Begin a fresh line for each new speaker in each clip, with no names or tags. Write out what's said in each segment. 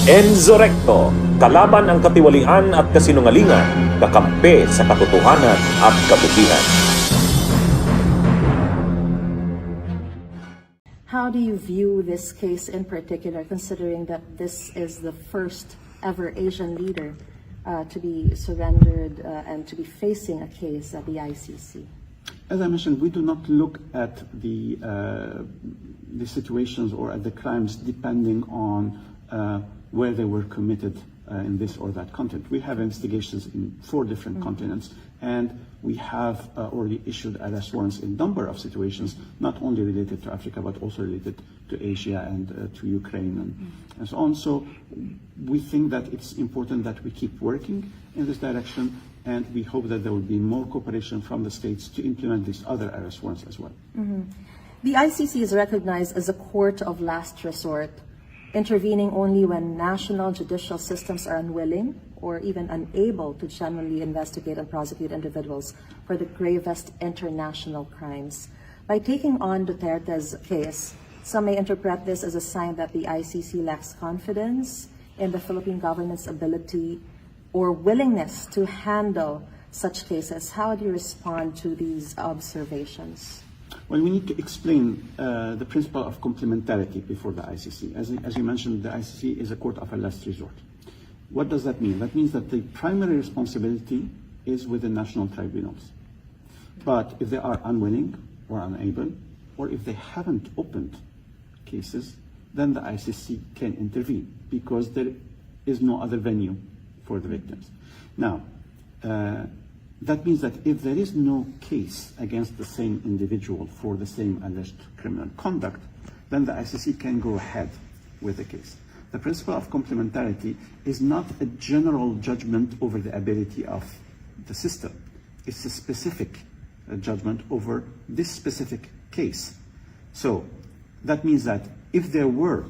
Enzorecto, kalaban ang katiwalian at kasinungalingan, kakampi sa katotohanan at kabutihan.
How do you view this case in particular, considering that this is the first ever Asian leader to be surrendered and to be facing a case at the ICC?
As I mentioned, we do not look at the situations or at the crimes depending on where they were committed in this or that continent. We have investigations in 4 different continents, and we have already issued arrest warrants in a number of situations, not only related to Africa, but also related to Asia and to Ukraine and so on. So we think that it's important that we keep working in this direction, and we hope that there will be more cooperation from the states to implement these other arrest warrants as well.
The ICC is recognized as a court of last resort, intervening only when national judicial systems are unwilling or even unable to genuinely investigate and prosecute individuals for the gravest international crimes. By taking on Duterte's case, some may interpret this as a sign that the ICC lacks confidence in the Philippine government's ability or willingness to handle such cases. How do you respond to these observations?
Well, we need to explain the principle of complementarity before the ICC. As you mentioned, the ICC is a court of a last resort. What does that mean? That means that the primary responsibility is with the national tribunals. But if they are unwilling or unable, or if they haven't opened cases, then the ICC can intervene because there is no other venue for the victims. Now, that means that if there is no case against the same individual for the same alleged criminal conduct, then the ICC can go ahead with the case. The principle of complementarity is not a general judgment over the ability of the system. It's a specific judgment over this specific case. So that means that if there were,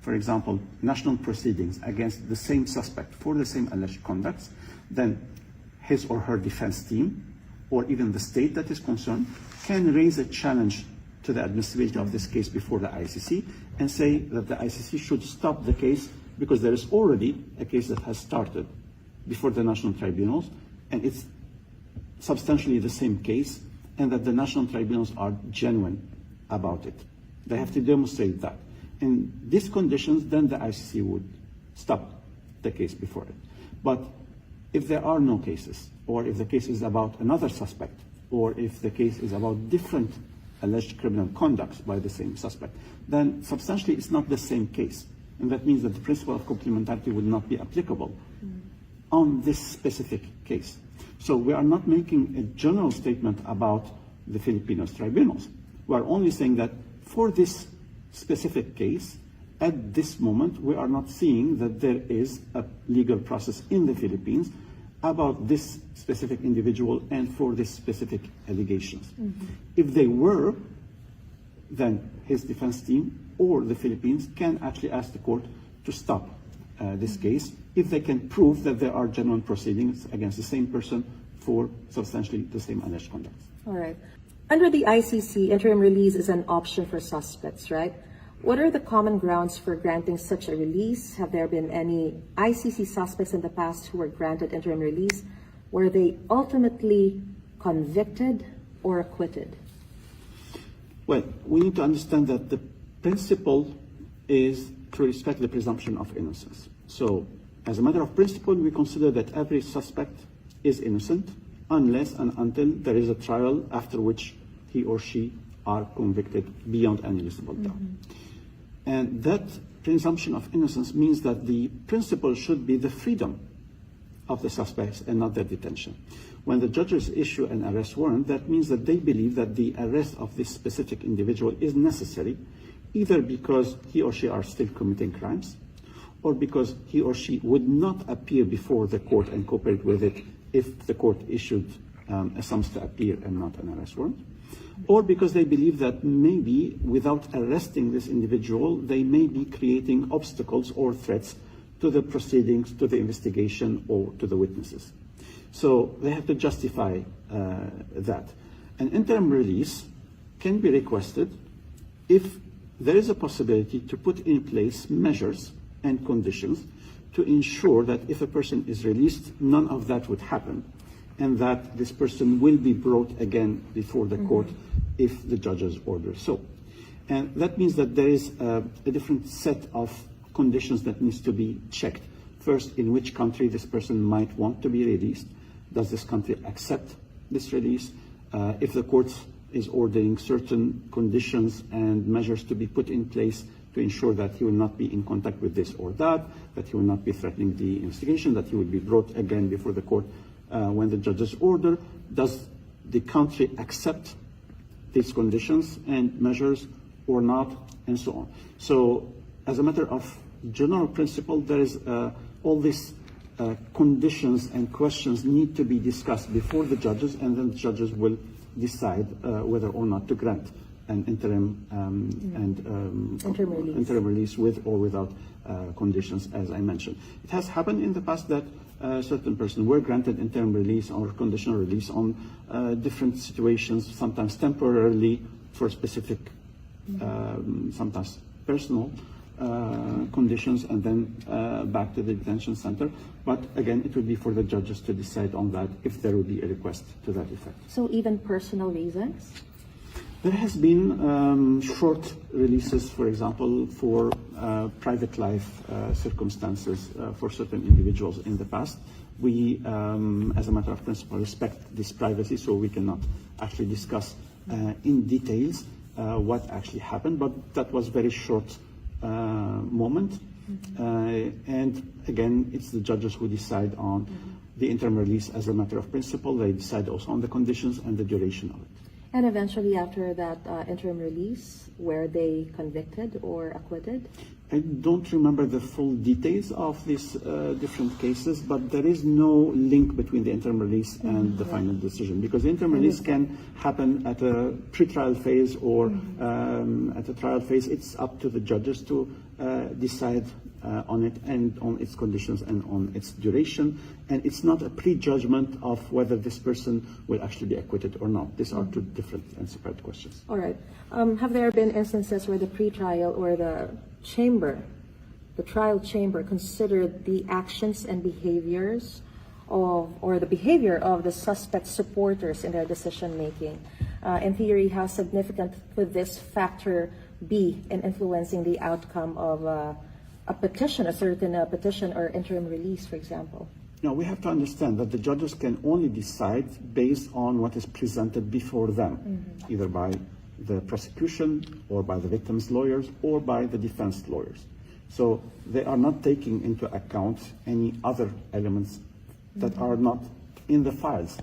for example, national proceedings against the same suspect for the same alleged conducts, then his or her defense team, or even the state that is concerned, can raise a challenge to the admissibility of this case before the ICC and say that the ICC should stop the case because there is already a case that has started before the national tribunals, and it's substantially the same case, and that the national tribunals are genuine about it. They have to demonstrate that. In these conditions, then the ICC would stop the case before it. But if there are no cases, or if the case is about another suspect, or if the case is about different alleged criminal conducts by the same suspect, then substantially it's not the same case. And that means that the principle of complementarity would not be applicable on this specific case. So we are not making a general statement about the Filipino tribunals. We are only saying that for this specific case, at this moment, we are not seeing that there is a legal process in the Philippines about this specific individual and for this specific allegations. If they were, then his defense team or the Philippines can actually ask the court to stop this case if they can prove that there are genuine proceedings against the same person for substantially the same alleged conduct.
All right. Under the ICC, interim release is an option for suspects, right? What are the common grounds for granting such a release? Have there been any ICC suspects in the past who were granted interim release? Were they ultimately convicted or acquitted?
Well, we need to understand that the principle is to respect the presumption of innocence. So, as a matter of principle, we consider that every suspect is innocent unless and until there is a trial after which he or she are convicted beyond any reasonable doubt. And that presumption of innocence means that the principle should be the freedom of the suspects and not their detention. When the judges issue an arrest warrant, that means that they believe that the arrest of this specific individual is necessary, either because he or she are still committing crimes, or because he or she would not appear before the court and cooperate with it if the court issued a summons to appear and not an arrest warrant, or because they believe that maybe without arresting this individual, they may be creating obstacles or threats to the proceedings, to the investigation, or to the witnesses. So they have to justify that. An interim release can be requested if there is a possibility to put in place measures and conditions to ensure that if a person is released, none of that would happen, and that this person will be brought again before the court if the judges order so. And that means that there is a different set of conditions that needs to be checked. First, in which country this person might want to be released. Does this country accept this release? If the court is ordering certain conditions and measures to be put in place to ensure that he will not be in contact with this or that he will not be threatening the investigation, that he will be brought again before the court when the judges order. Does the country accept these conditions and measures or not, and so on. So as a matter of general principle, there is all these conditions and questions need to be discussed before the judges, and then the judges will decide whether or not to grant an interim interim release with or without conditions, as I mentioned. It has happened in the past that certain persons were granted interim release or conditional release on different situations, sometimes temporarily for specific, sometimes personal conditions, and then back to the detention center. But again, it would be for the judges to decide on that if there would be a request to that effect.
So even personal reasons?
There has been short releases, for example, for private life circumstances for certain individuals in the past. We, as a matter of principle, respect this privacy, so we cannot actually discuss in details what actually happened, but that was very short moment. And again, it's the judges who decide on the interim release as a matter of principle. They decide also on the conditions and the duration of it.
And eventually after that interim release, were they convicted or acquitted?
I don't remember the full details of these different cases, but there is no link between the interim release and the final decision, because the interim release can happen at a pre-trial phase or at a trial phase. It's up to the judges to decide on it and on its conditions and on its duration. And it's not a prejudgment of whether this person will actually be acquitted or not. These are two different and separate questions.
All right. Have there been instances where the pre-trial or the trial chamber considered the actions and behaviors of, or the behavior of the suspect's supporters in their decision making? In theory, how significant could this factor be in influencing the outcome of a petition, a certain petition or interim release, for example?
Now, we have to understand that the judges can only decide based on what is presented before them, either by the prosecution or by the victim's lawyers or by the defense lawyers. So they are not taking into account any other elements that are not in the files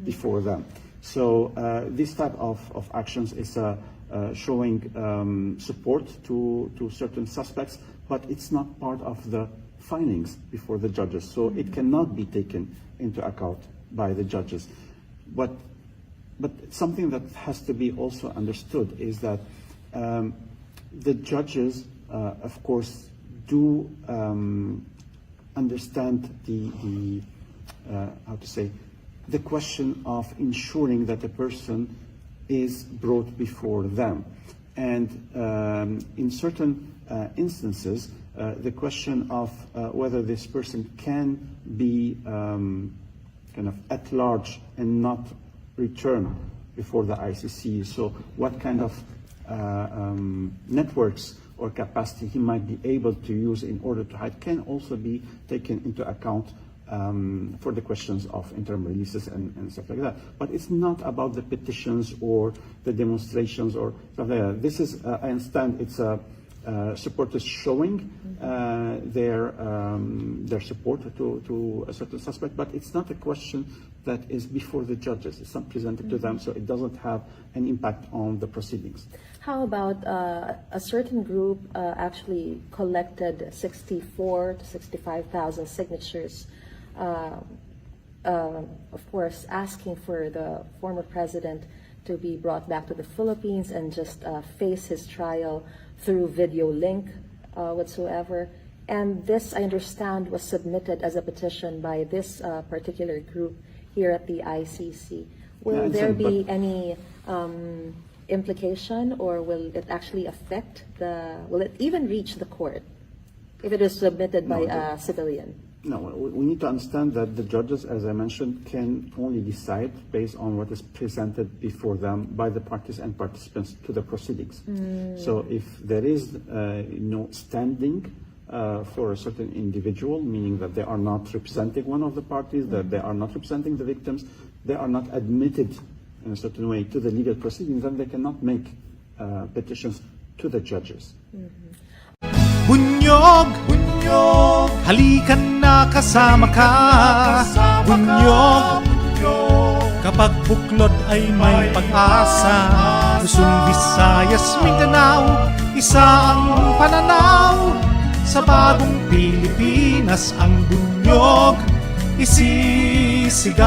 before them. So this type of actions is showing support to certain suspects, but it's not part of the findings before the judges. So it cannot be taken into account by the judges. But something that has to be also understood is that the judges, of course, do understand the how to say, the question of ensuring that a person is brought before them. And in certain instances, the question of whether this person can be kind of at large and not return before the ICC. So what kind of networks or capacity he might be able to use in order to hide can also be taken into account for the questions of interim releases and stuff like that. But it's not about the petitions or the demonstrations or stuff like that. This is, I understand, it's supporters showing their support to a certain suspect, but it's not a question that is before the judges. It's not presented to them, so it doesn't have an impact on the proceedings.
How about a certain group actually collected 64 to 65,000 signatures, of course, asking for the former president to be brought back to the Philippines and just face his trial through video link whatsoever. And this, I understand, was submitted as a petition by this particular group here at the ICC. Will there be any implication, or will it actually affect will it even reach the court? if it is submitted by a civilian?
No, we need to understand that the judges, as I mentioned, can only decide based on what is presented before them by the parties and participants to the proceedings. So if there is no standing for a certain individual, meaning that they are not representing one of the parties, that they are not representing the victims, they are not admitted in a certain way to the legal proceedings, then they cannot make petitions to the judges.
Bunyog, bunyog, halikan na kasama ka. Bunyog, kapag buklod ay may pag-asa. Luzon, Visayas, Mindanao, isa ang pananaw. Sa bagong Pilipinas ang bunyog isisigaw.